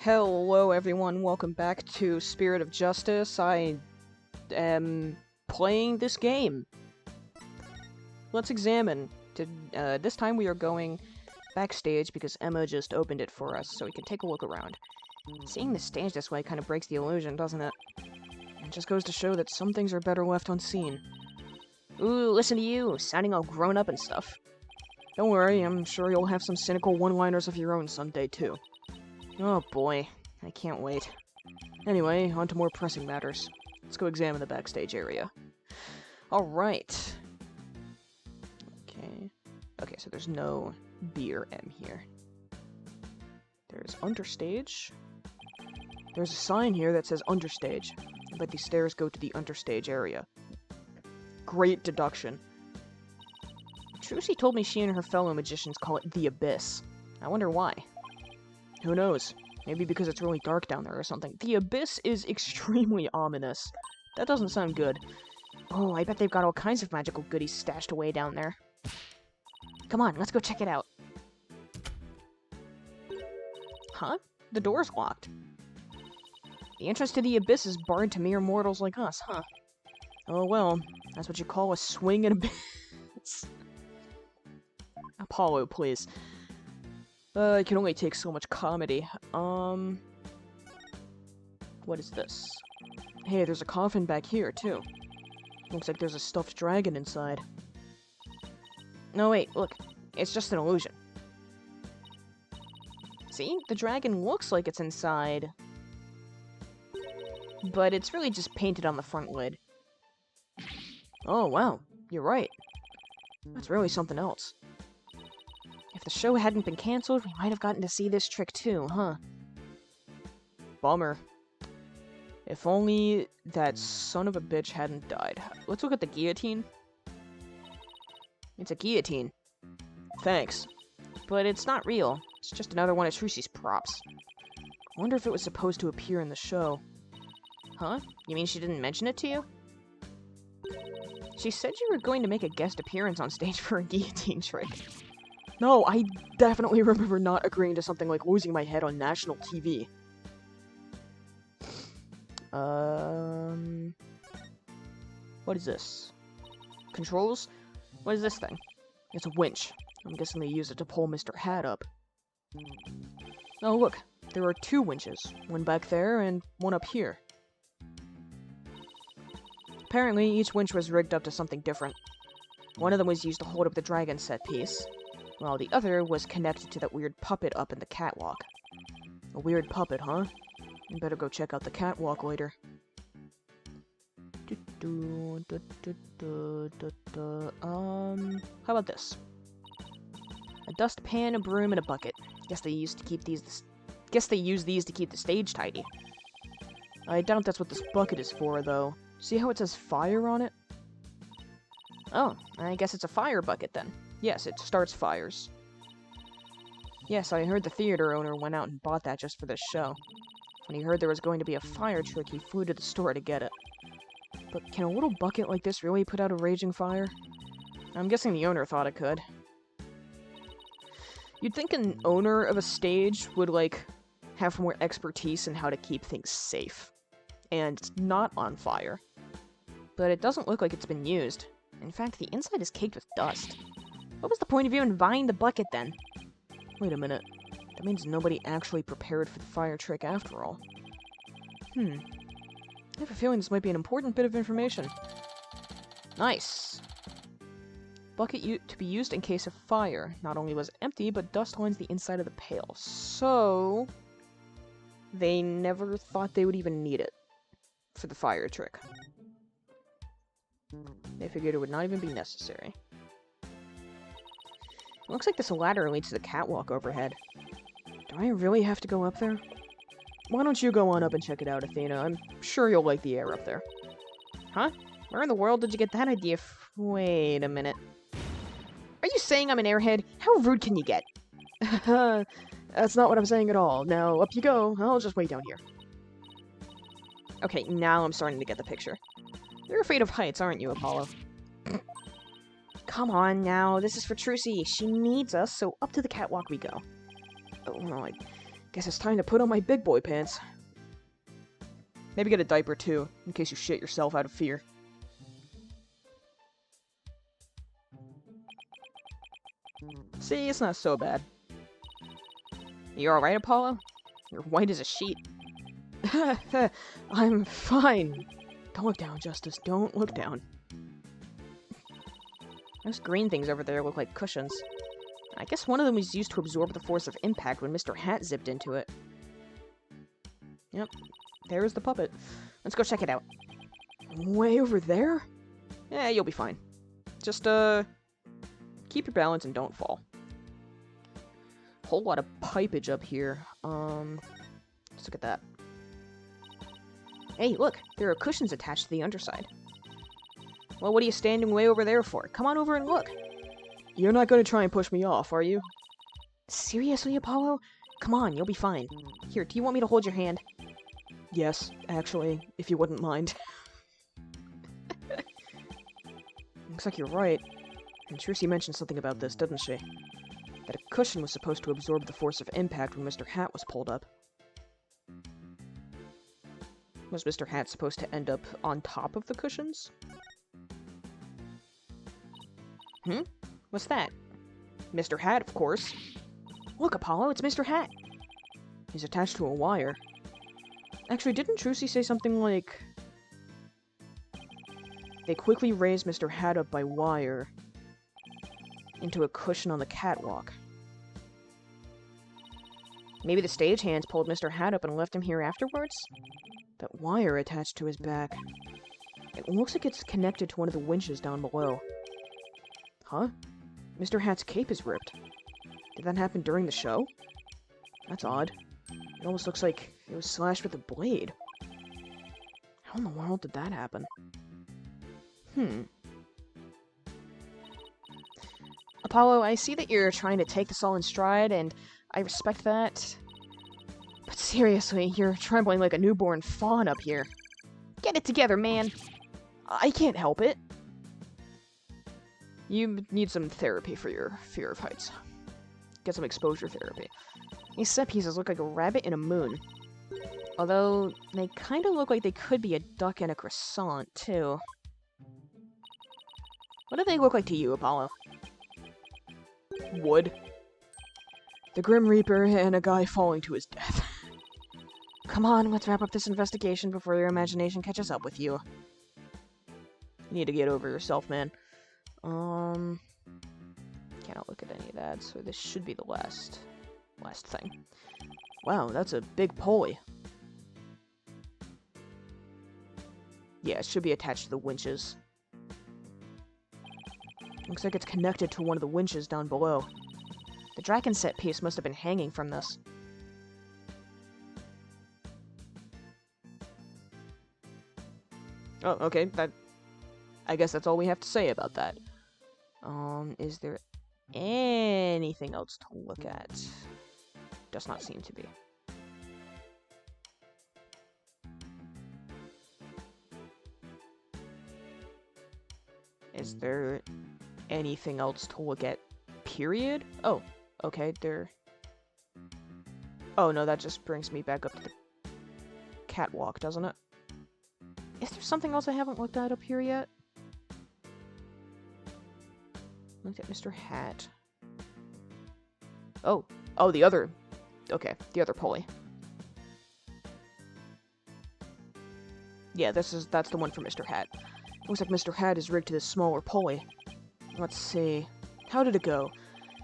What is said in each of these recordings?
Hello everyone, welcome back to Spirit of Justice. I am playing this game. Let's examine. This time we are going backstage because Emma just opened it for us, so we can take a look around. Seeing the stage this way kind of breaks the illusion, doesn't it? It just goes to show that some things are better left unseen. Ooh, listen to you, sounding all grown up and stuff. Don't worry, I'm sure you'll have some cynical one-liners of your own someday too. Oh boy, I can't wait. Anyway, on to more pressing matters. Let's go examine the backstage area. Alright. Okay, so there's no B or M here. There's understage. There's a sign here that says understage. I bet these stairs go to the understage area. Great deduction. Trucy told me she and her fellow magicians call it the Abyss. I wonder why. Who knows? Maybe because it's really dark down there or something. The Abyss is extremely ominous. That doesn't sound good. Oh, I bet they've got all kinds of magical goodies stashed away down there. Come on, let's go check it out. Huh? The door's locked. The entrance to the Abyss is barred to mere mortals like us, huh? Oh well, that's what you call a swing and abyss. Apollo, please. I can only take so much comedy. What is this? Hey, there's a coffin back here, too. Looks like there's a stuffed dragon inside. No, wait, look. It's just an illusion. See? The dragon looks like it's inside. But it's really just painted on the front lid. Oh, wow. You're right. That's really something else. If the show hadn't been cancelled, we might have gotten to see this trick too, huh? Bummer. If only that son of a bitch hadn't died. Let's look at the guillotine. It's a guillotine. Thanks. But it's not real. It's just another one of Trucy's props. I wonder if it was supposed to appear in the show. Huh? You mean she didn't mention it to you? She said you were going to make a guest appearance on stage for a guillotine trick. No, I definitely remember not agreeing to something like losing my head on national TV. What is this? Controls? What is this thing? It's a winch. I'm guessing they use it to pull Mr. Hat up. Oh, look. There are two winches. One back there and one up here. Apparently, each winch was rigged up to something different. One of them was used to hold up the dragon set piece, while the other was connected to that weird puppet up in the catwalk. A weird puppet, huh? You better go check out the catwalk later. How about this? A dustpan, a broom, and a bucket. Guess they use these to keep the stage tidy. I doubt that's what this bucket is for, though. See how it says fire on it? Oh, I guess it's a fire bucket then. Yes, it starts fires. Yes, I heard the theater owner went out and bought that just for this show. When he heard there was going to be a fire trick, he flew to the store to get it. But can a little bucket like this really put out a raging fire? I'm guessing the owner thought it could. You'd think an owner of a stage would, like, have more expertise in how to keep things safe. And not on fire. But it doesn't look like it's been used. In fact, the inside is caked with dust. What was the point of even buying the bucket, then? Wait a minute. That means nobody actually prepared for the fire trick after all. I have a feeling this might be an important bit of information. Nice! Bucket to be used in case of fire. Not only was it empty, but dust lines the inside of the pail. So... they never thought they would even need it for the fire trick. They figured it would not even be necessary. Looks like this ladder leads to the catwalk overhead. Do I really have to go up there? Why don't you go on up and check it out, Athena? I'm sure you'll like the air up there. Huh? Where in the world did you get that idea Wait a minute. Are you saying I'm an airhead? How rude can you get? That's not what I'm saying at all. Now, up you go. I'll just wait down here. Okay, now I'm starting to get the picture. You're afraid of heights, aren't you, Apollo? Come on now, this is for Trucy. She needs us, so up to the catwalk we go. Oh, no, Guess it's time to put on my big boy pants. Maybe get a diaper too, in case you shit yourself out of fear. See, it's not so bad. You alright, Apollo? You're white as a sheet. I'm fine. Don't look down, Justice. Don't look down. Those green things over there look like cushions. I guess one of them was used to absorb the force of impact when Mr. Hat zipped into it. Yep, there's the puppet. Let's go check it out. Way over there? Yeah, you'll be fine. Just, keep your balance and don't fall. Whole lot of pipage up here. Let's look at that. Hey, look! There are cushions attached to the underside. Well, what are you standing way over there for? Come on over and look! You're not going to try and push me off, are you? Seriously, Apollo? Come on, you'll be fine. Here, do you want me to hold your hand? Yes, actually, if you wouldn't mind. Looks like you're right. And Trucy mentioned something about this, didn't she? That a cushion was supposed to absorb the force of impact when Mr. Hat was pulled up. Was Mr. Hat supposed to end up on top of the cushions? What's that? Mr. Hat, of course. Look, Apollo, it's Mr. Hat. He's attached to a wire. Actually, didn't Trucy say something like... They quickly raised Mr. Hat up by wire into a cushion on the catwalk. Maybe the stagehands pulled Mr. Hat up and left him here afterwards? That wire attached to his back. It looks like it's connected to one of the winches down below. Huh? Mr. Hat's cape is ripped. Did that happen during the show? That's odd. It almost looks like it was slashed with a blade. How in the world did that happen? Apollo, I see that you're trying to take this all in stride, and I respect that. But seriously, you're trembling like a newborn fawn up here. Get it together, man! I can't help it. You need some therapy for your fear of heights. Get some exposure therapy. These set pieces look like a rabbit and a moon. Although, they kind of look like they could be a duck and a croissant, too. What do they look like to you, Apollo? Wood. The Grim Reaper and a guy falling to his death. Come on, let's wrap up this investigation before your imagination catches up with you. You need to get over yourself, man. Cannot look at any of that, so this should be the last thing. Wow, that's a big pulley. Yeah, it should be attached to the winches. Looks like it's connected to one of the winches down below. The Draken set piece must have been hanging from this. Oh, okay, I guess that's all we have to say about that. Is there anything else to look at? Does not seem to be. Is there anything else to look at, period? Oh, okay, Oh, no, that just brings me back up to the catwalk, doesn't it? Is there something else I haven't looked at up here yet? Looked at Mr. Hat. Oh, the other... Okay, the other pulley. Yeah, that's the one for Mr. Hat. Looks like Mr. Hat is rigged to this smaller pulley. Let's see. How did it go?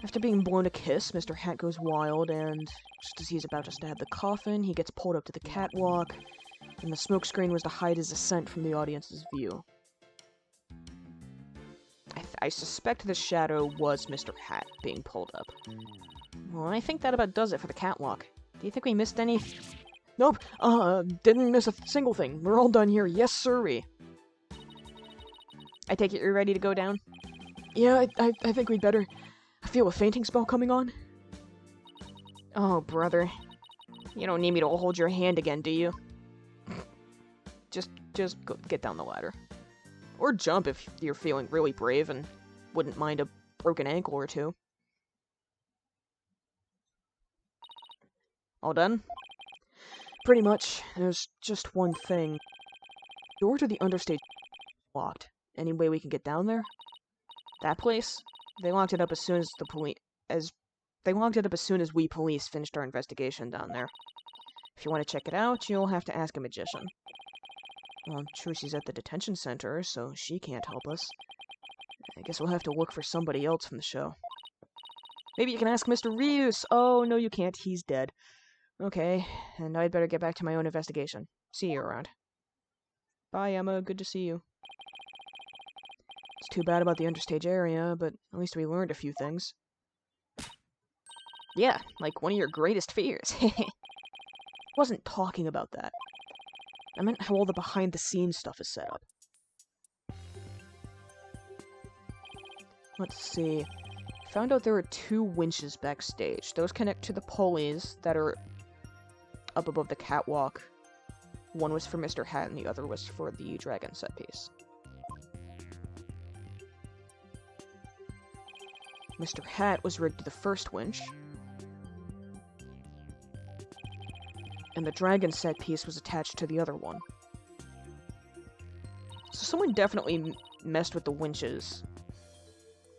After being blown a kiss, Mr. Hat goes wild, and just as he's about to stab the coffin, he gets pulled up to the catwalk, and the smokescreen was to hide his ascent from the audience's view. I suspect the shadow was Mr. Hat being pulled up. Well, I think that about does it for the catwalk. Do you think we missed any? Nope, didn't miss a single thing. We're all done here, yes sirree. I take it you're ready to go down? Yeah, I think we'd better. I feel a fainting spell coming on. Oh, brother. You don't need me to hold your hand again, do you? Just go, get down the ladder. Or jump if you're feeling really brave and wouldn't mind a broken ankle or two. All done? Pretty much. There's just one thing. Door to the understage is locked. Any way we can get down there? That place? They locked it up as soon as we police finished our investigation down there. If you want to check it out, you'll have to ask a magician. Well, Trucy's at the detention center, so she can't help us. I guess we'll have to look for somebody else from the show. Maybe you can ask Mr. Rius. Oh, no you can't. He's dead. Okay, and I'd better get back to my own investigation. See you around. Bye, Emma. Good to see you. It's too bad about the understage area, but at least we learned a few things. Yeah, like one of your greatest fears. Wasn't talking about that. I meant how all the behind-the-scenes stuff is set up. Let's see. Found out there are 2 winches backstage. Those connect to the pulleys that are up above the catwalk. One was for Mr. Hat and the other was for the dragon set piece. Mr. Hat was rigged to the first winch, and the dragon set piece was attached to the other one. So someone definitely messed with the winches.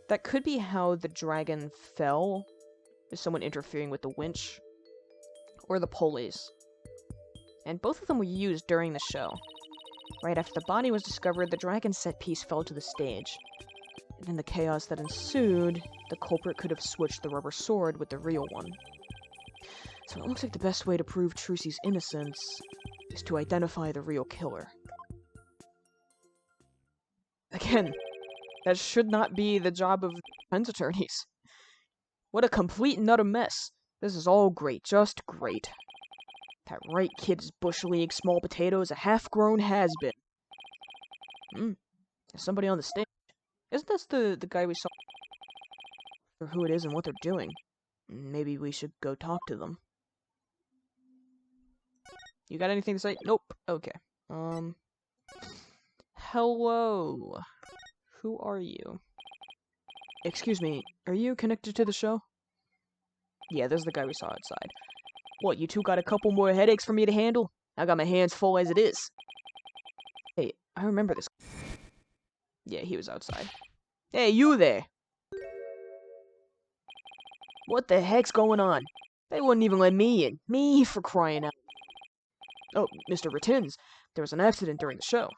That could be how the dragon fell, is someone interfering with the winch, or the pulleys. And both of them were used during the show. Right after the body was discovered, the dragon set piece fell to the stage. And in the chaos that ensued, the culprit could have switched the rubber sword with the real one. So it looks like the best way to prove Trucy's innocence is to identify the real killer. Again, that should not be the job of defense attorneys. What a complete and utter mess. This is all great, just great. That right kid's Bush League small potatoes, a half-grown has-been. There's somebody on the stage. Isn't this the guy we saw? Or who it is and what they're doing. Maybe we should go talk to them. You got anything to say? Nope. Okay. Hello. Who are you? Excuse me, are you connected to the show? Yeah, this is the guy we saw outside. What, you two got a couple more headaches for me to handle? I got my hands full as it is. Hey, I remember this. Yeah, he was outside. Hey, you there! What the heck's going on? They wouldn't even let me in. Me for crying out. Oh, Mr. Rettins, there was an accident during the show.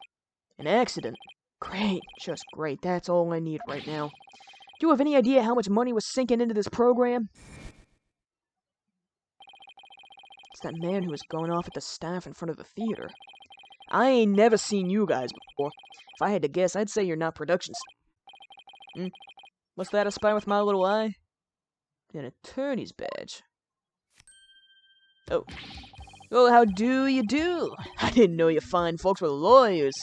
An accident? Great, just great. That's all I need right now. Do you have any idea how much money was sinking into this program? It's that man who was going off at the staff in front of the theater. I ain't never seen you guys before. If I had to guess, I'd say you're not production staff. What's that I spy with my little eye? An attorney's badge. Oh. Well, how do you do? I didn't know you fine folks were lawyers.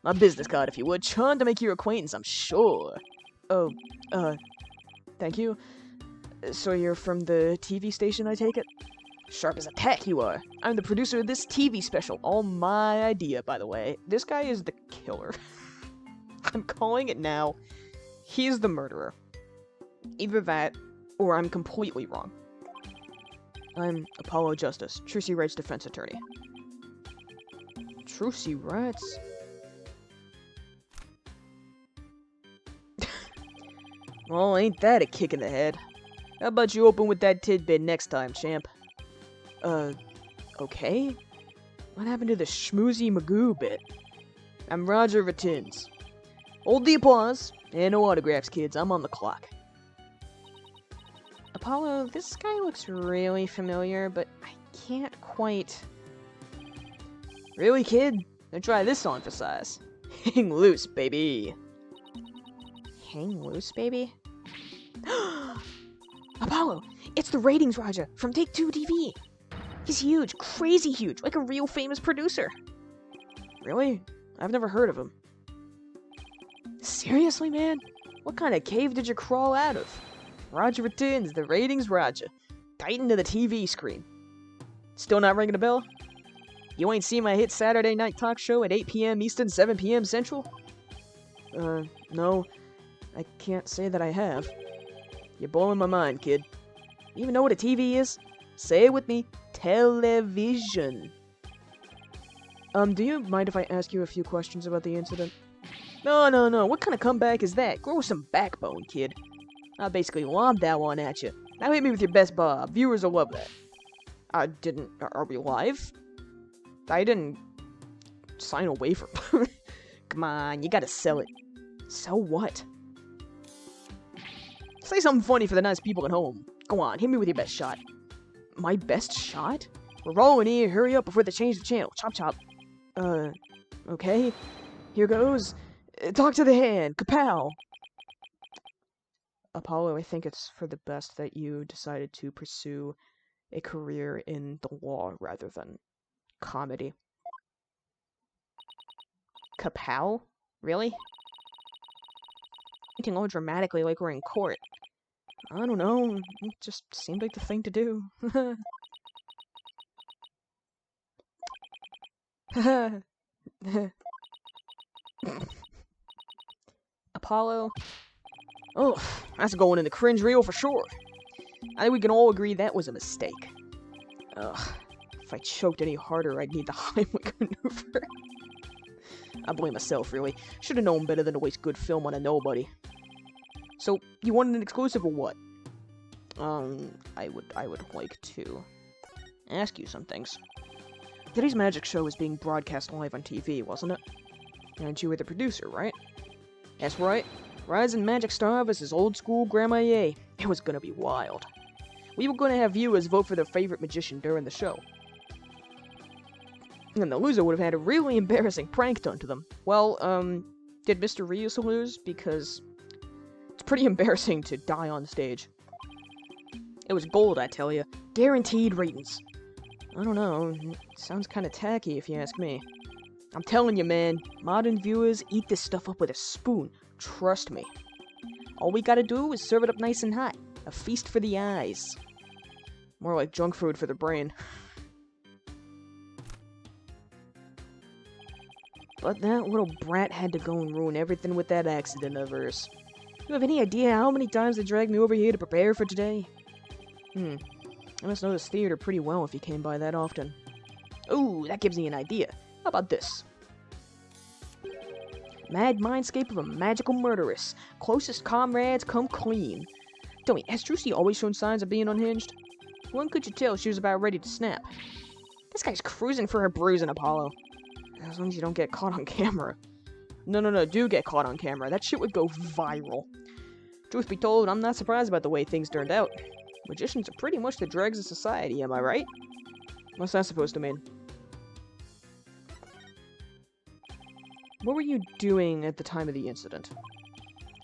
My business card, if you would. Charmed to make your acquaintance, I'm sure. Oh, thank you. So you're from the TV station, I take it? Sharp as a tack you are. I'm the producer of this TV special. All my idea, by the way. This guy is the killer. I'm calling it now. He's the murderer. Either that, or I'm completely wrong. I'm Apollo Justice, Trucy Wright's defense attorney. Trucy Wright's? Well, ain't that a kick in the head? How about you open with that tidbit next time, champ? Okay? What happened to the schmoozy Magoo bit? I'm Roger Rettins. Hold the applause, and no autographs, kids. I'm on the clock. Apollo, this guy looks really familiar, but I can't quite... Really, kid? Now try this on for size. Hang loose, baby. Hang loose, baby? Apollo, it's the Ratings Raja from Take-Two TV. He's huge, crazy huge, like a real famous producer. Really? I've never heard of him. Seriously, man? What kind of cave did you crawl out of? Roger Rettins, the Ratings Raja. Titan to the TV screen. Still not ringing a bell? You ain't seen my hit Saturday night talk show at 8 p.m. Eastern, 7 p.m. Central? No. I can't say that I have. You're blowing my mind, kid. You even know what a TV is? Say it with me. television. Do you mind if I ask you a few questions about the incident? No. What kind of comeback is that? Grow some backbone, kid. I basically lobbed that one at you. Now hit me with your best bob. Viewers will love that. I didn't... Are we live? I didn't sign a waiver. Come on, you gotta sell it. Sell what? Say something funny for the nice people at home. Go on, hit me with your best shot. My best shot? We're rolling here. Hurry up before they change the channel. Chop chop. Okay. Here goes. Talk to the hand. Kapow! Apollo, I think it's for the best that you decided to pursue a career in the law rather than comedy. Kapow? Really? Acting all dramatically like we're in court. I don't know. It just seemed like the thing to do. Apollo? Oh, that's going in the cringe reel for sure. I think we can all agree that was a mistake. Ugh. If I choked any harder, I'd need the Heimlich maneuver. I blame myself, really. Should have known better than to waste good film on a nobody. So, you wanted an exclusive or what? I would like to ask you some things. Today's magic show was being broadcast live on TV, wasn't it? And you were the producer, right? That's right. Rising Magic Star vs. Old School Grandma Ye. It was gonna be wild. We were gonna have viewers vote for their favorite magician during the show. And the loser would have had a really embarrassing prank done to them. Well, did Mr. Rios lose? Because it's pretty embarrassing to die on stage. It was gold, I tell you. Guaranteed ratings. I don't know. It sounds kind of tacky if you ask me. I'm telling you, man. Modern viewers eat this stuff up with a spoon. Trust me. All we gotta do is serve it up nice and hot. A feast for the eyes. More like junk food for the brain. But that little brat had to go and ruin everything with that accident of hers. You have any idea how many times they dragged me over here to prepare for today? I must know this theater pretty well if you came by that often. Ooh, that gives me an idea. How about this? Mad mindscape of a magical murderess. Closest comrades come clean. Tell me, has Trucy always shown signs of being unhinged? When could you tell she was about ready to snap? This guy's cruising for her bruising, Apollo. As long as you don't get caught on camera. No, do get caught on camera. That shit would go viral. Truth be told, I'm not surprised about the way things turned out. Magicians are pretty much the dregs of society, am I right? What's that supposed to mean? What were you doing at the time of the incident?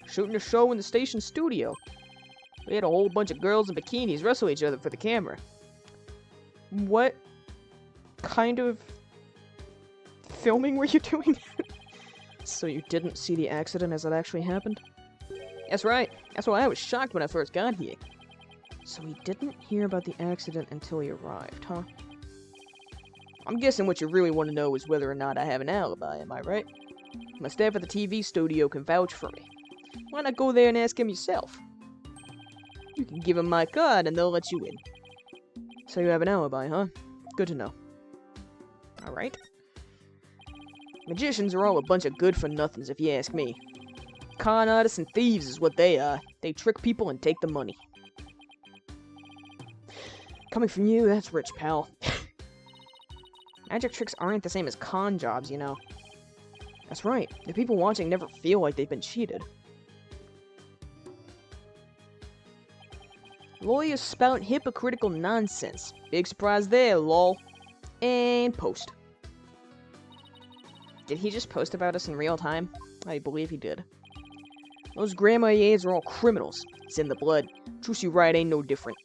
Shooting a show in the station studio. We had a whole bunch of girls in bikinis wrestle each other for the camera. What kind of filming were you doing? So you didn't see the accident as it actually happened? That's right. That's why I was shocked when I first got here. So he didn't hear about the accident until he arrived, huh? I'm guessing what you really want to know is whether or not I have an alibi, am I right? My staff at the TV studio can vouch for me. Why not go there and ask him yourself? You can give them my card and they'll let you in. So you have an alibi, huh? Good to know. Alright. Magicians are all a bunch of good-for-nothings, if you ask me. Con artists and thieves is what they are. They trick people and take the money. Coming from you, that's rich, pal. Magic tricks aren't the same as con jobs, you know. That's right. The people watching never feel like they've been cheated. Lawyers spout hypocritical nonsense. Big surprise there, lol. And post. Did he just post about us in real time? I believe he did. Those Grandma Ye's are all criminals. It's in the blood. Trucy Wright ain't no different.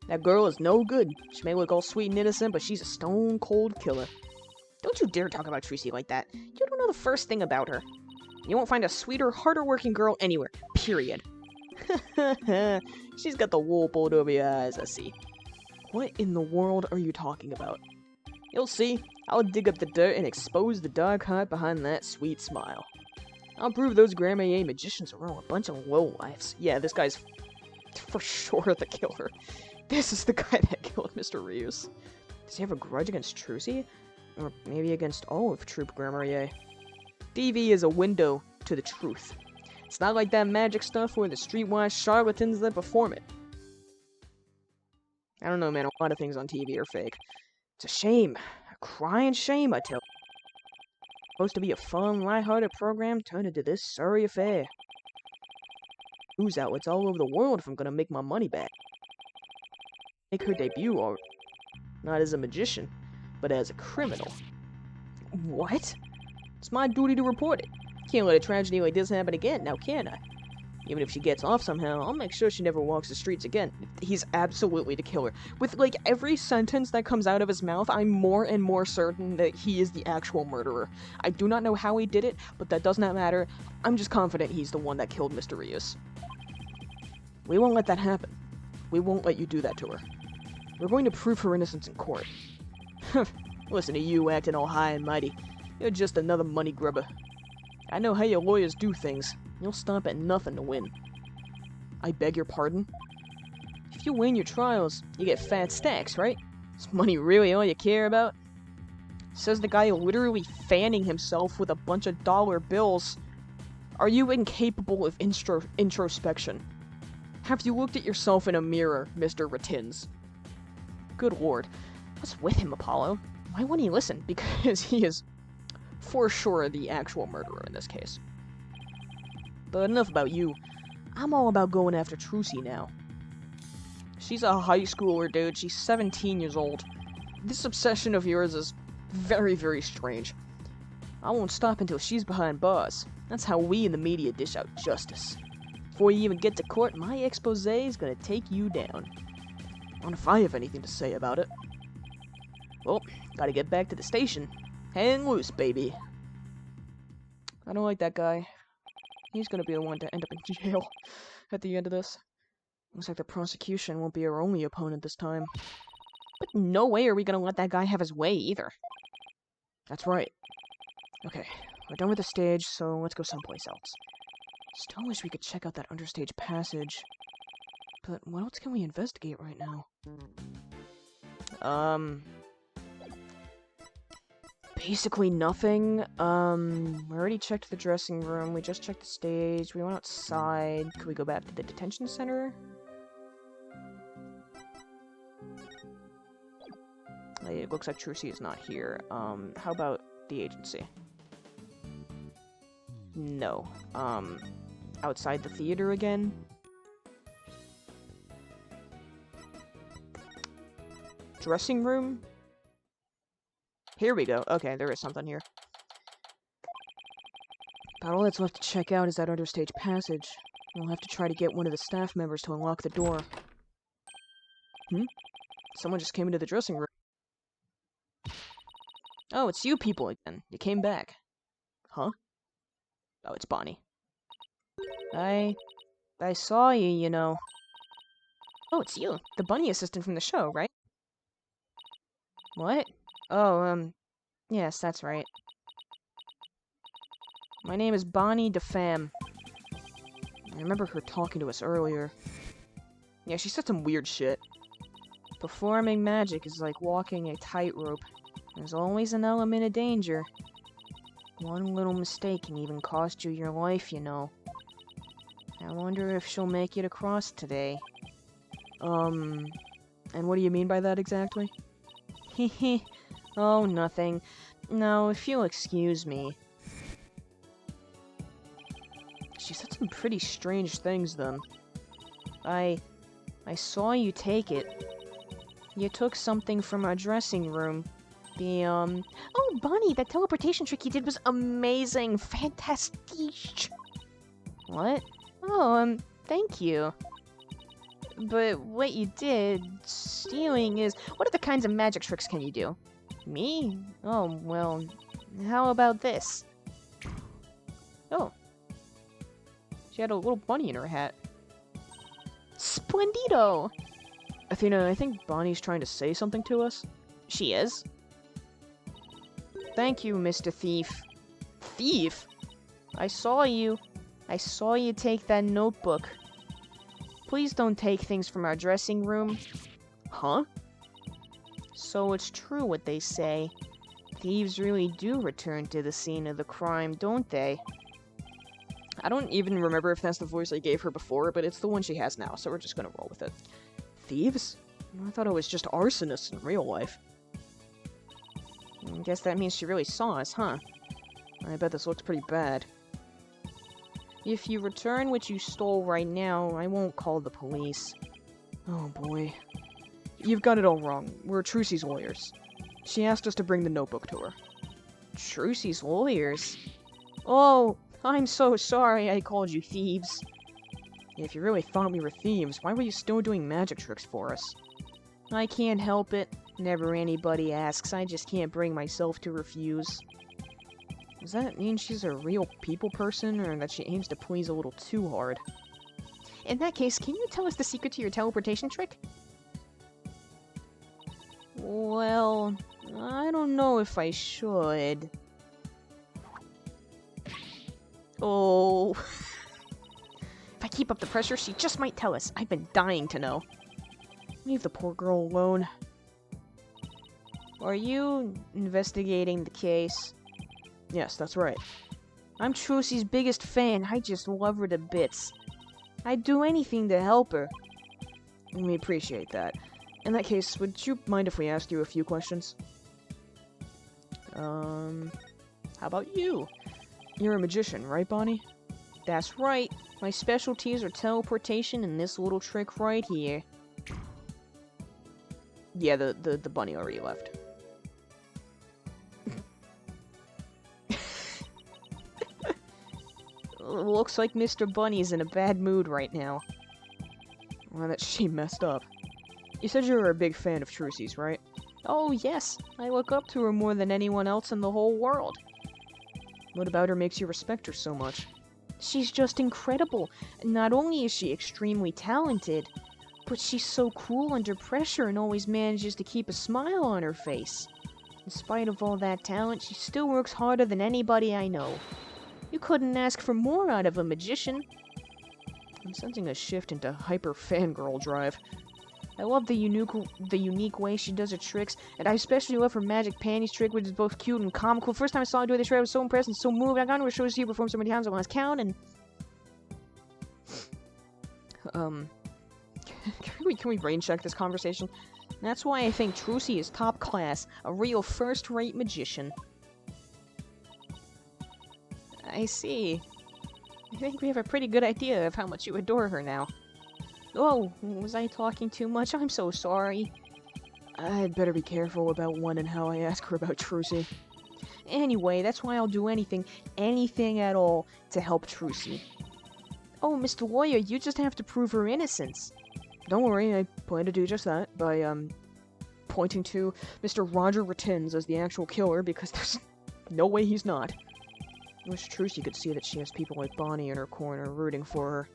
That girl is no good. She may look all sweet and innocent, but she's a stone-cold killer. Don't you dare talk about Trucy like that. You don't know the first thing about her. You won't find a sweeter, harder-working girl anywhere. Period. She's got the wool pulled over your eyes, I see. What in the world are you talking about? You'll see. I'll dig up the dirt and expose the dark heart behind that sweet smile. I'll prove those Grandma Ye magicians are all a bunch of lowlifes. Yeah, this guy's for sure the killer. This is the guy that killed Mr. Rios. Does he have a grudge against Trucy? Or maybe against all of Troop Grammarier? TV is a window to the truth. It's not like that magic stuff or the streetwise charlatans that perform it. I don't know, man. A lot of things on TV are fake. It's a shame. A crying shame, I tell you. Supposed to be a fun, lighthearted program turned into this sorry affair. News outlets all over the world if I'm gonna make my money back. Make her debut, or not as a magician, but as a criminal. What? It's my duty to report it. Can't let a tragedy like this happen again, now can I? Even if she gets off somehow, I'll make sure she never walks the streets again. He's absolutely the killer. With, like, every sentence that comes out of his mouth, I'm more and more certain that he is the actual murderer. I do not know how he did it, but that does not matter. I'm just confident he's the one that killed Mr. Rios. We won't let that happen. We won't let you do that to her. We're going to prove her innocence in court. Listen to you acting all high and mighty. You're just another money grubber. I know how your lawyers do things. You'll stop at nothing to win. I beg your pardon? If you win your trials, you get fat stacks, right? Is money really all you care about? Says the guy literally fanning himself with a bunch of dollar bills. Are you incapable of introspection? Have you looked at yourself in a mirror, Mr. Ratins? Good lord. What's with him, Apollo? Why wouldn't he listen? Because he is for sure the actual murderer in this case. But enough about you. I'm all about going after Trucy now. She's a high schooler, dude. She's 17 years old. This obsession of yours is very, very strange. I won't stop until she's behind bars. That's how we in the media dish out justice. Before you even get to court, my expose is gonna take you down. And if I have anything to say about it. Well, gotta get back to the station. Hang loose, baby. I don't like that guy. He's gonna be the one to end up in jail at the end of this. Looks like the prosecution won't be our only opponent this time. But no way are we gonna let that guy have his way, either. That's right. Okay, we're done with the stage, so let's go someplace else. Still wish we could check out that understage passage. But what else can we investigate right now? Basically nothing. We already checked the dressing room, we just checked the stage, we went outside. Could we go back to the detention center? It looks like Trucy is not here. How about the agency? No. Outside the theater again? Dressing room? Here we go. Okay, there is something here. About all that's left to check out is that understage passage. We'll have to try to get one of the staff members to unlock the door. Someone just came into the dressing room. Oh, it's you people again. You came back. Huh? Oh, it's Bonnie. I saw you, you know. Oh, it's you. The bunny assistant from the show, right? What? Oh, yes, that's right. My name is Bonnie DeFam. I remember her talking to us earlier. Yeah, she said some weird shit. Performing magic is like walking a tightrope. There's always an element of danger. One little mistake can even cost you your life, you know. I wonder if she'll make it across today. And what do you mean by that exactly? Heh. Oh, nothing. No, if you'll excuse me. She said some pretty strange things, then. I saw you take it. You took something from our dressing room. Oh, Bonnie, that teleportation trick you did was amazing! Fantastic! What? Oh, thank you. But what you did, stealing is... What other kinds of magic tricks can you do? Me? Oh, well, how about this? Oh. She had a little bunny in her hat. Splendido! Athena, I think Bonnie's trying to say something to us. She is? Thank you, Mr. Thief. Thief? I saw you take that notebook. Please don't take things from our dressing room. Huh? So it's true what they say. Thieves really do return to the scene of the crime, don't they? I don't even remember if that's the voice I gave her before, but it's the one she has now, so we're just gonna roll with it. Thieves? I thought it was just arsonists in real life. I guess that means she really saw us, huh? I bet this looks pretty bad. If you return what you stole right now, I won't call the police. Oh boy. You've got it all wrong. We're Trucy's lawyers. She asked us to bring the notebook to her. Trucy's lawyers? Oh, I'm so sorry I called you thieves. If you really thought we were thieves, why were you still doing magic tricks for us? I can't help it. Never anybody asks. I just can't bring myself to refuse. Does that mean she's a real people person, or that she aims to please a little too hard? In that case, can you tell us the secret to your teleportation trick? Well, I don't know if I should. Oh. If I keep up the pressure, she just might tell us. I've been dying to know. Leave the poor girl alone. Are you investigating the case? Yes, that's right. I'm Trucy's biggest fan. I just love her to bits. I'd do anything to help her. We appreciate that. In that case, would you mind if we asked you a few questions? How about you? You're a magician, right, Bonnie? That's right. My specialties are teleportation and this little trick right here. Yeah, the bunny already left. Looks like Mr. Bunny's in a bad mood right now. Well, that she messed up. You said you were a big fan of Trucy's, right? Oh, yes. I look up to her more than anyone else in the whole world. What about her makes you respect her so much? She's just incredible. Not only is she extremely talented, but she's so cool under pressure and always manages to keep a smile on her face. In spite of all that talent, she still works harder than anybody I know. You couldn't ask for more out of a magician. I'm sensing a shift into hyper fangirl drive. I love the unique way she does her tricks, and I especially love her magic panties trick, which is both cute and comical. First time I saw her do this trick, I was so impressed and so moved. I got into her shows to see her perform so many times I lost count, and... Can we brain check this conversation? That's why I think Trucy is top class, a real first-rate magician. I see. I think we have a pretty good idea of how much you adore her now. Oh, was I talking too much? I'm so sorry. I'd better be careful about when and how I ask her about Trucy. Anyway, that's why I'll do anything at all, to help Trucy. Oh, Mr. Lawyer, you just have to prove her innocence. Don't worry, I plan to do just that by, pointing to Mr. Roger Rettins as the actual killer, because there's no way he's not. I wish Trucy could see that she has people like Bonnie in her corner rooting for her.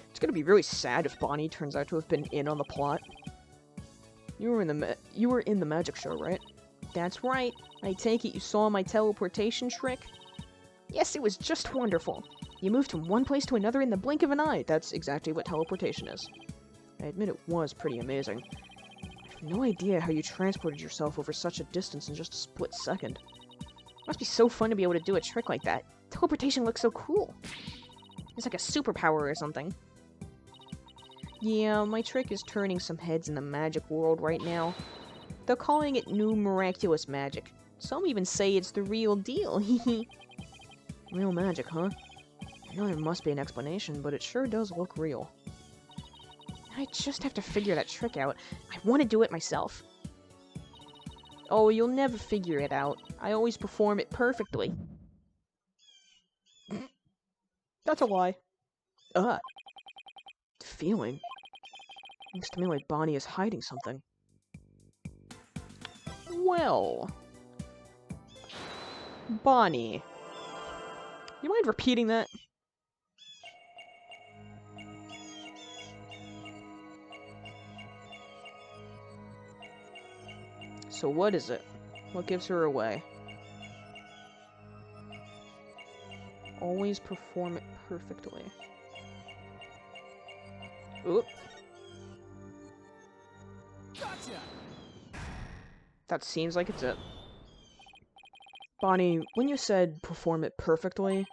It's gonna be really sad if Bonnie turns out to have been in on the plot. You were in the magic show, right? That's right. I take it you saw my teleportation trick? Yes, it was just wonderful. You moved from one place to another in the blink of an eye. That's exactly what teleportation is. I admit it was pretty amazing. I have no idea how you transported yourself over such a distance in just a split second. It must be so fun to be able to do a trick like that. Teleportation looks so cool. It's like a superpower or something. Yeah, my trick is turning some heads in the magic world right now. They're calling it new miraculous magic. Some even say it's the real deal. Real magic, huh? I know there must be an explanation, but it sure does look real. I just have to figure that trick out. I want to do it myself. Oh, you'll never figure it out. I always perform it perfectly. That's a lie. Feeling. Looks to me like Bonnie is hiding something. Well... Bonnie. You mind repeating that? So what is it? What gives her away? Always perform it perfectly. Oop. That seems like it's it. Bonnie, when you said perform it perfectly,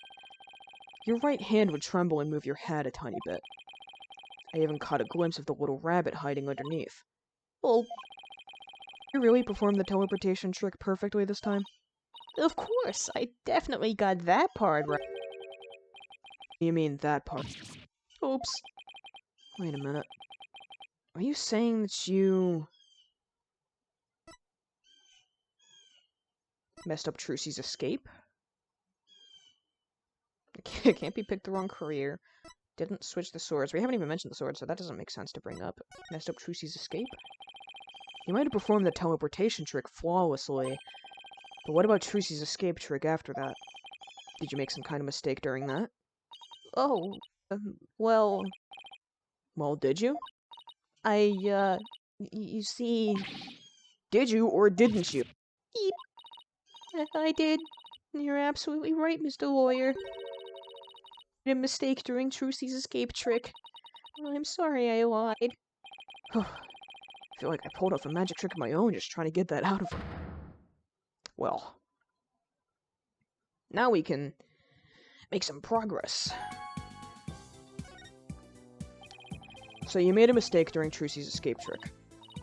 your right hand would tremble and move your head a tiny bit. I even caught a glimpse of the little rabbit hiding underneath. Well, you really performed the teleportation trick perfectly this time? Of course, I definitely got that part right. You mean that part? Oops. Wait a minute. Are you saying that you messed up Trucy's escape? It can't be picked the wrong career. Didn't switch the swords. We haven't even mentioned the swords, so that doesn't make sense to bring up. Messed up Trucy's escape? You might have performed the teleportation trick flawlessly, but what about Trucy's escape trick after that? Did you make some kind of mistake during that? Oh, well... Well, did you? You see... Did you, or didn't you? I did. You're absolutely right, Mr. Lawyer. I made a mistake during Trucy's escape trick. I'm sorry I lied. I feel like I pulled off a magic trick of my own just trying to get that out of her. Well, now we can make some progress. So you made a mistake during Trucy's escape trick.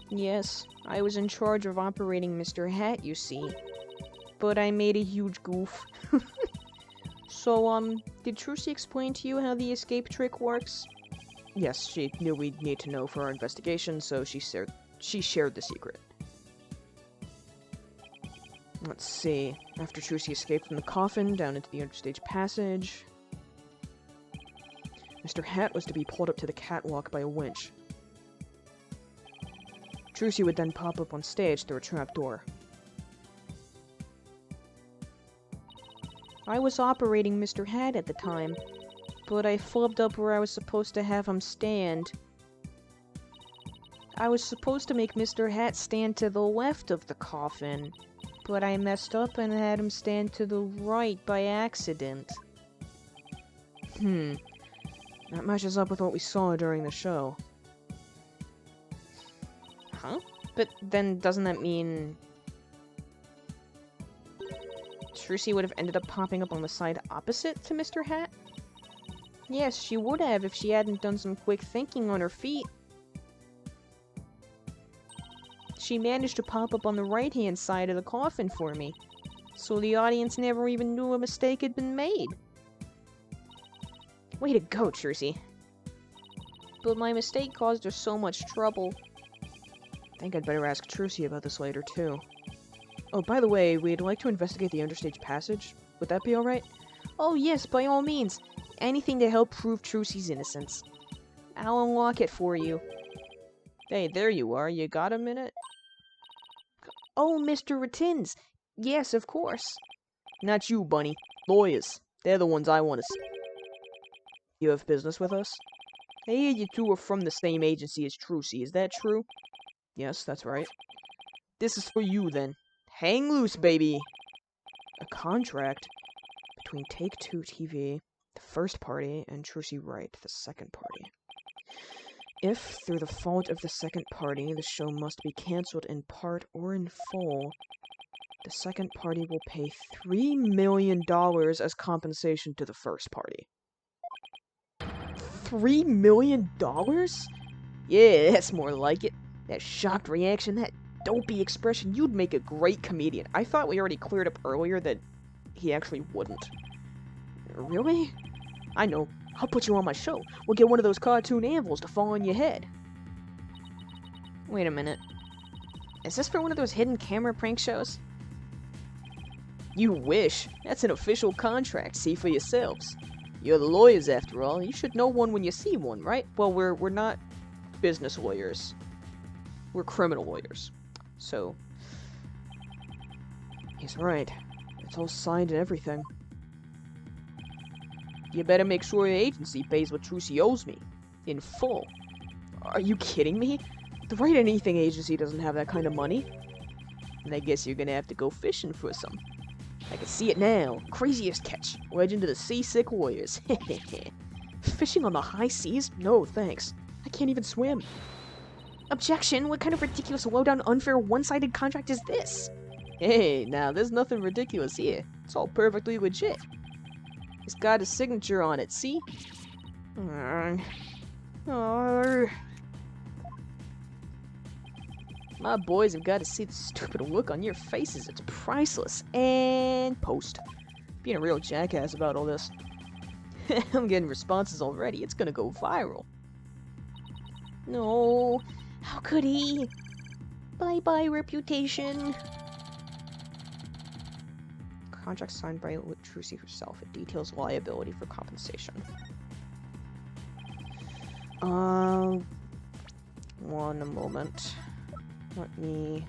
Yes, I was in charge of operating Mr. Hat, you see. But I made a huge goof. So, did Trucy explain to you how the escape trick works? Yes, she knew we'd need to know for our investigation, so she shared the secret. Let's see. After Trucy escaped from the coffin down into the understage passage, Mr. Hat was to be pulled up to the catwalk by a winch. Trucy would then pop up on stage through a trapdoor. I was operating Mr. Hat at the time, but I flubbed up where I was supposed to have him stand. I was supposed to make Mr. Hat stand to the left of the coffin, but I messed up and had him stand to the right by accident. That matches up with what we saw during the show. Huh? But then doesn't that mean... Trucy would have ended up popping up on the side opposite to Mr. Hat? Yes, she would have if she hadn't done some quick thinking on her feet. She managed to pop up on the right-hand side of the coffin for me, so the audience never even knew a mistake had been made. Way to go, Trucy. But my mistake caused her so much trouble. I think I'd better ask Trucy about this later, too. Oh, by the way, we'd like to investigate the understage passage. Would that be alright? Oh yes, by all means. Anything to help prove Trucy's innocence. I'll unlock it for you. Hey, there you are. You got a minute? Oh, Mr. Ratins. Yes, of course. Not you, Bunny. Lawyers. They're the ones I want to see. You have business with us? I hear you two are from the same agency as Trucy. Is that true? Yes, that's right. This is for you, then. Hang loose, baby! A contract between Take-Two TV, the first party, and Trucy Wright, the second party. If, through the fault of the second party, the show must be cancelled in part or in full, the second party will pay $3 million as compensation to the first party. $3 million? Yeah, that's more like it. That shocked reaction, that dopey expression, you'd make a great comedian. I thought we already cleared up earlier that he actually wouldn't. Really? I know. I'll put you on my show. We'll get one of those cartoon anvils to fall on your head. Wait a minute. Is this for one of those hidden camera prank shows? You wish. That's an official contract. See for yourselves. You're the lawyers, after all. You should know one when you see one, right? Well, we're not business lawyers. We're criminal lawyers. So, he's right. It's all signed and everything. You better make sure your agency pays what Trucy owes me. In full. Are you kidding me? The Write Anything agency doesn't have that kind of money. And I guess you're gonna have to go fishing for some. I can see it now. Craziest catch. Legend of the Seasick Warriors. Fishing on the high seas? No, thanks. I can't even swim. Objection! What kind of ridiculous, low-down, unfair, one-sided contract is this? Hey, now, there's nothing ridiculous here. It's all perfectly legit. It's got his signature on it, see? My boys have got to see the stupid look on your faces. It's priceless. And post. Being a real jackass about all this. I'm getting responses already. It's gonna go viral. No. How could he? Bye-bye, reputation. Contract signed by Trucy herself. It details liability for compensation. One moment. Let me,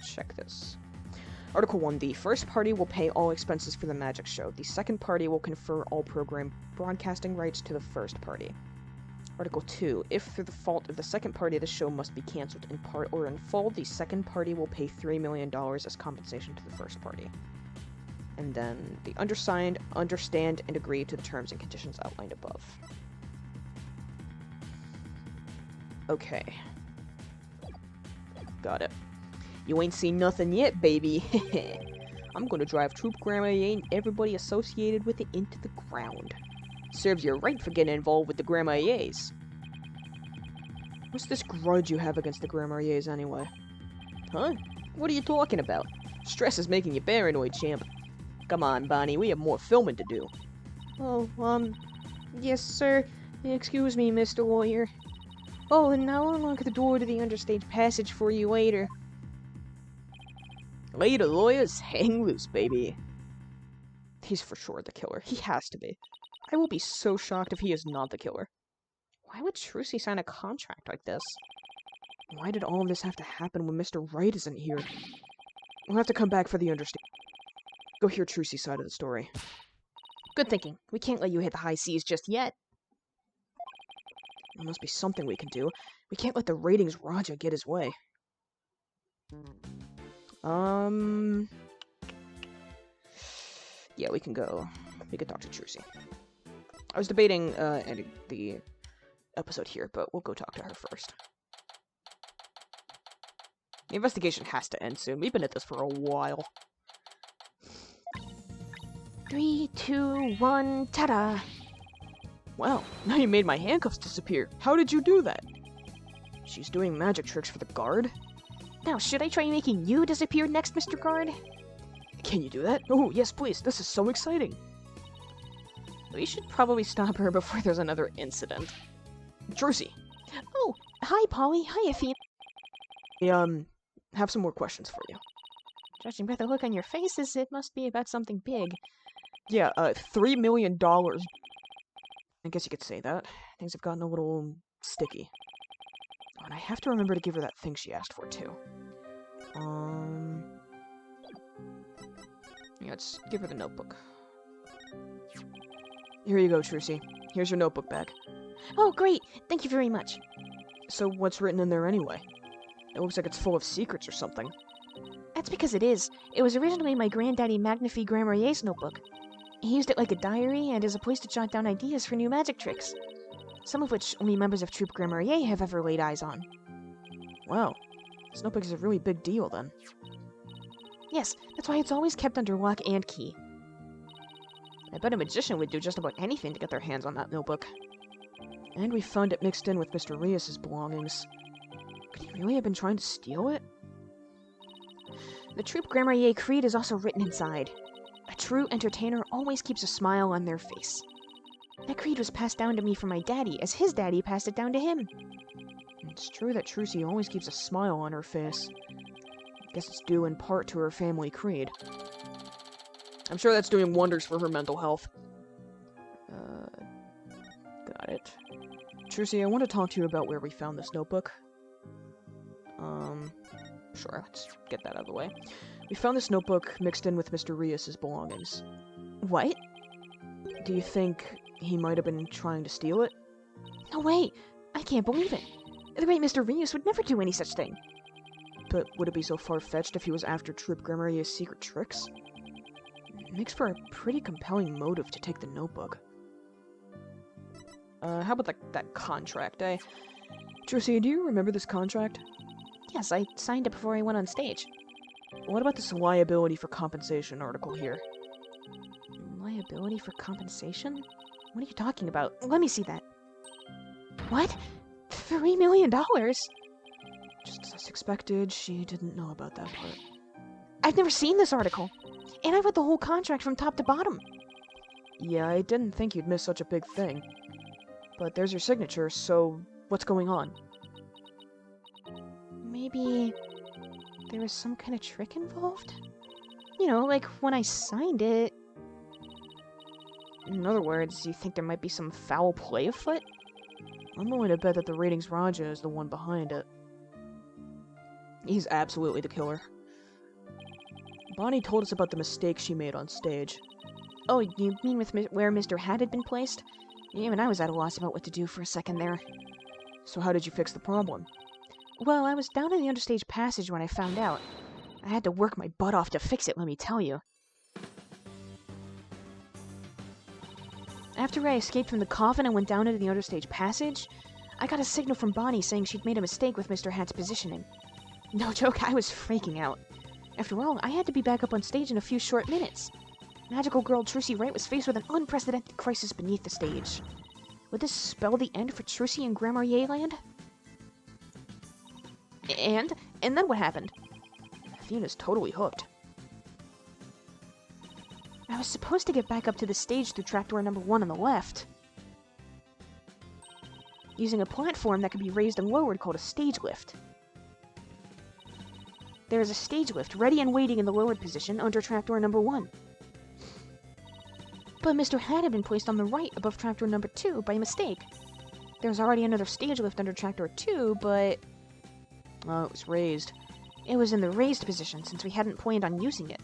check this. Article 1. The first party will pay all expenses for the magic show. The second party will confer all program broadcasting rights to the first party. Article 2. If through the fault of the second party the show must be cancelled in part or in full, the second party will pay $3 million as compensation to the first party. And then the undersigned understand and agree to the terms and conditions outlined above. Okay. Got it. You ain't seen nothing yet, baby. I'm gonna drive Troop Grandma and everybody associated with it into the ground. Serves you right for getting involved with the Grandma-Yays. What's this grudge you have against the Grandma-Yays anyway? Huh? What are you talking about? Stress is making you paranoid, champ. Come on, Bonnie, we have more filming to do. Oh, yes, sir. Excuse me, Mr. Lawyer. Oh, and I'll unlock the door to the understage passage for you later. Later, lawyers, hang loose, baby. He's for sure the killer. He has to be. I will be so shocked if he is not the killer. Why would Trucy sign a contract like this? Why did all of this have to happen when Mr. Wright isn't here? We'll have to come back for the understand. Go hear Trucy's side of the story. Good thinking. We can't let you hit the high seas just yet. There must be something we can do. We can't let the ratings Raja get his way. Yeah, we can go. We could talk to Trucy. I was debating ending the episode here, but we'll go talk to her first. The investigation has to end soon. We've been at this for a while. 3, 2, 1, ta-da! Wow, now you made my handcuffs disappear. How did you do that? She's doing magic tricks for the guard? Now, should I try making you disappear next, Mr. Guard? Can you do that? Oh, yes, please. This is so exciting. We should probably stop her before there's another incident. Trucy! Oh, hi, Polly. Hi, Athena. We, have some more questions for you. Judging by the look on your faces, it must be about something big. Yeah, $3 million. I guess you could say that. Things have gotten a little sticky. Oh, and I have to remember to give her that thing she asked for, too. Yeah, let's give her the notebook. Here you go, Trucy. Here's your notebook back. Oh, great! Thank you very much. So what's written in there anyway? It looks like it's full of secrets or something. That's because it is. It was originally my granddaddy Magnifi Gramarier's notebook. He used it like a diary and as a place to jot down ideas for new magic tricks. Some of which only members of Troop Gramarier have ever laid eyes on. Wow. This notebook is a really big deal, then. Yes, that's why it's always kept under lock and key. I bet a magician would do just about anything to get their hands on that notebook. And we found it mixed in with Mr. Rias's belongings. Could he really have been trying to steal it? The Troop Gramarier creed is also written inside. A true entertainer always keeps a smile on their face. That creed was passed down to me from my daddy, as his daddy passed it down to him. It's true that Trucy always keeps a smile on her face. Guess it's due in part to her family creed. I'm sure that's doing wonders for her mental health. Got it. Trucy, I want to talk to you about where we found this notebook. Sure, let's get that out of the way. We found this notebook mixed in with Mr. Rias's belongings. What? Do you think he might have been trying to steal it? No way! I can't believe it! The great Mr. Rias would never do any such thing! But would it be so far-fetched if he was after Troop Gramarier's secret tricks? It makes for a pretty compelling motive to take the notebook. How about that contract, eh? Trucy, do you remember this contract? Yes, I signed it before I went on stage. What about this liability for compensation article here? Liability for compensation? What are you talking about? Let me see that. What? $3 million? Just as expected, she didn't know about that part. I've never seen this article. And I've read the whole contract from top to bottom. Yeah, I didn't think you'd miss such a big thing. But there's your signature, so what's going on? Maybe there was some kind of trick involved? You know, like when I signed it. In other words, you think there might be some foul play afoot? I'm willing to bet that the Ratings Raja is the one behind it. He's absolutely the killer. Bonnie told us about the mistake she made on stage. Oh, you mean with where Mr. Hat had been placed? Even I was at a loss about what to do for a second there. So how did you fix the problem? Well, I was down in the understage passage when I found out. I had to work my butt off to fix it, let me tell you. After I escaped from the coffin and went down into the understage passage, I got a signal from Bonnie saying she'd made a mistake with Mr. Hat's positioning. No joke, I was freaking out. After all, I had to be back up on stage in a few short minutes. Magical girl Trucy Wright was faced with an unprecedented crisis beneath the stage. Would this spell the end for Trucy and Gramarye Land? And then what happened? Athena's totally hooked. I was supposed to get back up to the stage through trapdoor number 1 on the left, using a platform that could be raised and lowered called a stage lift. There is a stage lift ready and waiting in the lowered position under trapdoor number 1. But Mr. Hat had been placed on the right above trapdoor number 2 by mistake. There was already another stage lift under trapdoor 2, but... Oh, it was raised. It was in the raised position since we hadn't planned on using it.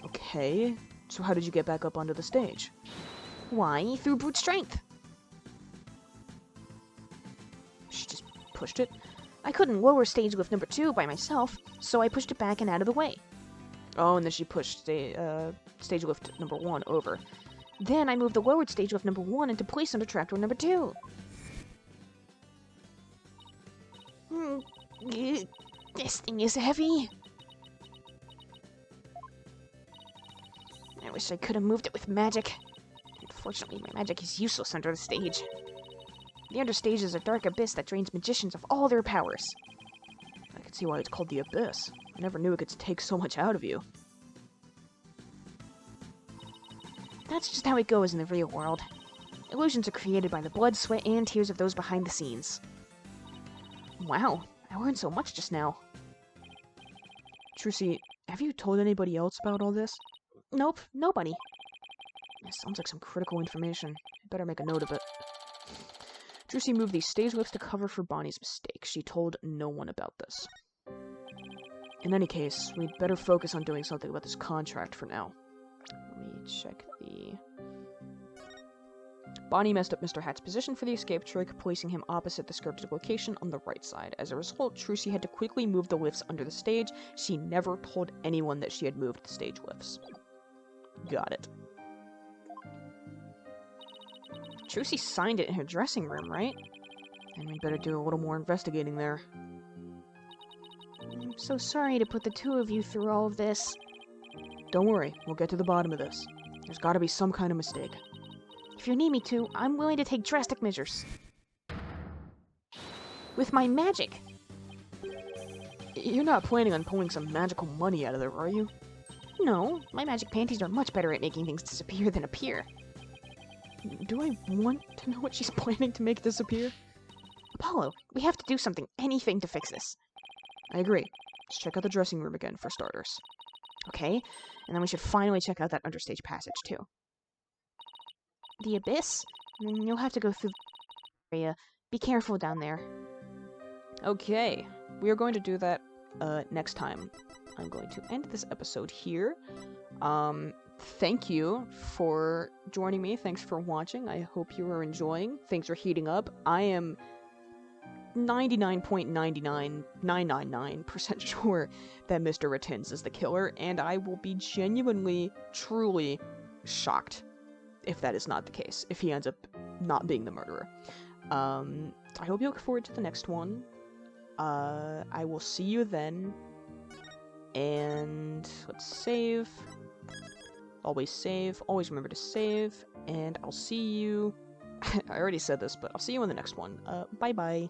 Okay, so how did you get back up onto the stage? Why, through brute strength. She just pushed it? I couldn't lower stage lift number 2 by myself, so I pushed it back and out of the way. Oh, and then she pushed stage lift number 1 over. Then I moved the lowered stage lift number 1 into place under trapdoor number 2. This thing is heavy. I wish I could have moved it with magic. Unfortunately, my magic is useless under the stage. The understage is a dark abyss that drains magicians of all their powers. I can see why it's called the Abyss. I never knew it could take so much out of you. That's just how it goes in the real world. Illusions are created by the blood, sweat, and tears of those behind the scenes. Wow, I learned so much just now. Trucy, have you told anybody else about all this? Nope, nobody. That sounds like some critical information. I better make a note of it. Trucy moved these stage lifts to cover for Bonnie's mistake. She told no one about this. In any case, we'd better focus on doing something about this contract for now. Let me check the... Bonnie messed up Mr. Hat's position for the escape trick, placing him opposite the scripted location on the right side. As a result, Trucy had to quickly move the lifts under the stage. She never told anyone that she had moved the stage lifts. Got it. Trucy signed it in her dressing room, right? And we'd better do a little more investigating there. I'm so sorry to put the two of you through all of this. Don't worry, we'll get to the bottom of this. There's gotta be some kind of mistake. If you need me to, I'm willing to take drastic measures. With my magic! You're not planning on pulling some magical money out of there, are you? No, my magic panties are much better at making things disappear than appear. Do I want to know what she's planning to make disappear? Apollo, we have to do something, anything to fix this. I agree. Let's check out the dressing room again, for starters. Okay, and then we should finally check out that understage passage, too. The abyss? You'll have to go through the area. Be careful down there. Okay, we are going to do that next time. I'm going to end this episode here. Thank you for joining me. Thanks for watching. I hope you are enjoying. Things are heating up. I am 99.99999% sure that Mr. Ratins is the killer, and I will be genuinely, truly shocked if that is not the case, if he ends up not being the murderer. I hope you look forward to the next one. I will see you then. And let's save. Always remember to save. And I'll see you... I already said this, but I'll see you in the next one. Bye-bye.